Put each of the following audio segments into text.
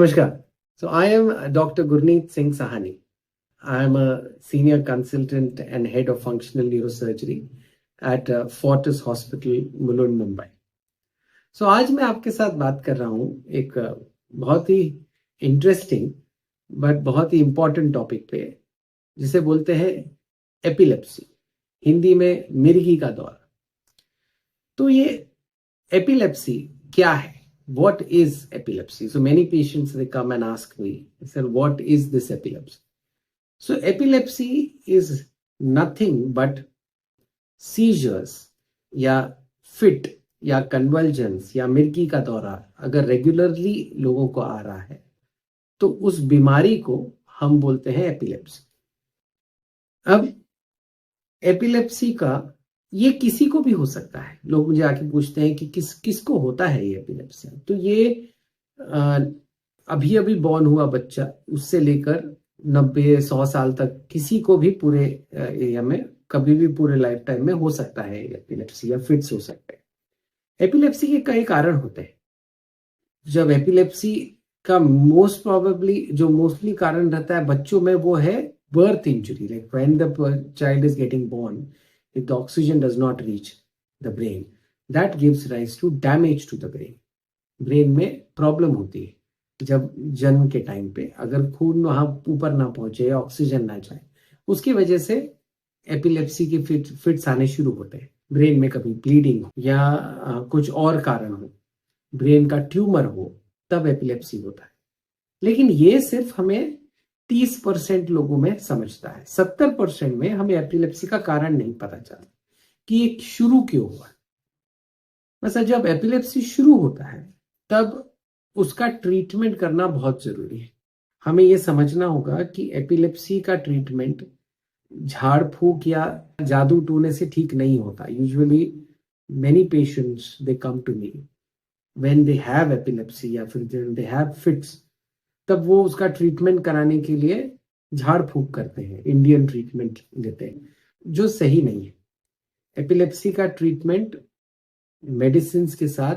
Namaskar. So I am Dr. Gurneet Singh Sahani. I am a senior consultant and head of functional neurosurgery at Fortis Hospital, Mulund, Mumbai. So आज मैं आपके साथ बात कर रहा हूँ एक बहुत ही इंटरेस्टिंग बट बहुत ही इंपॉर्टेंट टॉपिक पे, जिसे बोलते हैं एपिलेप्सी, हिंदी में मिर्गी का दौरा। तो ये एपिलेप्सी क्या है? What is epilepsy? So many patients, they come and ask me, sir, what is this epilepsy? So epilepsy is nothing but seizures या fit या convulsions या मिर्गी का दौरा अगर रेगुलरली लोगों को आ रहा है तो उस बीमारी को हम बोलते हैं एपिलेप्सी। अब एपिलेप्सी का ये किसी को भी हो सकता है। लोग मुझे आके पूछते हैं कि किसको होता है ये एपिलेप्सी। तो ये अभी अभी बॉर्न हुआ बच्चा उससे लेकर 90-100 साल तक किसी को भी पूरे एरिया में कभी भी पूरे लाइफ टाइम में हो सकता है एपिलेप्सी या फिट्स हो सकते हैं। एपिलेप्सी के कई कारण होते हैं। जब एपिलेप्सी का मोस्ट प्रोबेबली जो मोस्टली कारण रहता है बच्चों में वो है birth injury, like when the child is getting born, if the oxygen does not reach the brain, that gives rise to damage to the brain. Brain में प्रॉब्लम होती है जब जन्म के टाइम पे, अगर खून वहां ऊपर ना पहुंचे या ऑक्सीजन ना जाए, उसकी वजह से एपिलेप्सी के फिट्स आने शुरू होते हैं। ब्रेन में कभी ब्लीडिंग या कुछ और कारण हो, ब्रेन का ट्यूमर हो, तब एपिलेप्सी होता है। लेकिन ये सिर्फ हमें 30% लोगों में समझता है। 70% में हमें एपिलेप्सी का कारण नहीं पता चलता कि ये शुरू क्यों हुआ। मतलब जब एपिलेप्सी शुरू होता है तब उसका ट्रीटमेंट करना बहुत जरूरी है। हमें ये समझना होगा कि एपिलेप्सी का ट्रीटमेंट झाड़ फूक या जादू टूने से ठीक नहीं होता। Usually many patients they come to me when they have epilepsy या फिर दे हैव फिट्स, तब वो उसका ट्रीटमेंट कराने के लिए झाड़ फूक करते हैं, इंडियन ट्रीटमेंट लेते हैं, जो सही नहीं है। एपिलेप्सी का ट्रीटमेंट मेडिसिन के साथ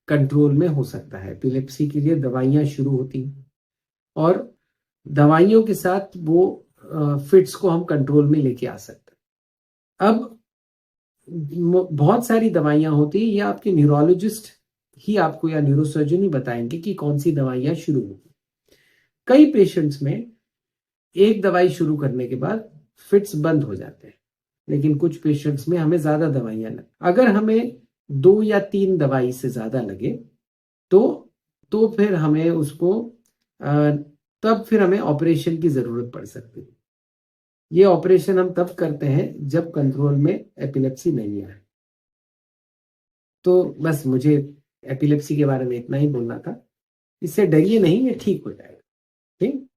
कंट्रोल में हो सकता है। एपिलेप्सी के लिए दवाइयां शुरू होती हैं और दवाइयों के साथ वो फिट्स को हम कंट्रोल में लेके आ सकते हैं। अब बहुत सारी दवाइयां होती है, ये आपके न्यूरोलॉजिस्ट ही आपको या न्यूरोसर्जन ही बताएंगे कि कौन सी दवाइयां शुरू होगी। कई पेशेंट्स में एक दवाई शुरू करने के बाद फिट्स बंद हो जाते हैं, लेकिन कुछ पेशेंट्स में हमें ज्यादा दवाइयां लगे। अगर हमें 2 या 3 दवाई से ज्यादा लगे तो फिर हमें उसको तब फिर हमें ऑपरेशन की जरूरत पड़ सकती है। ये ऑपरेशन हम तब करते हैं जब कंट्रोल में एपिलेप्सी नहीं आए। तो बस मुझे एपिलेप्सी के बारे में इतना ही बोलना था। इससे डरिए नहीं, ये ठीक हो जाएगा। ठीक।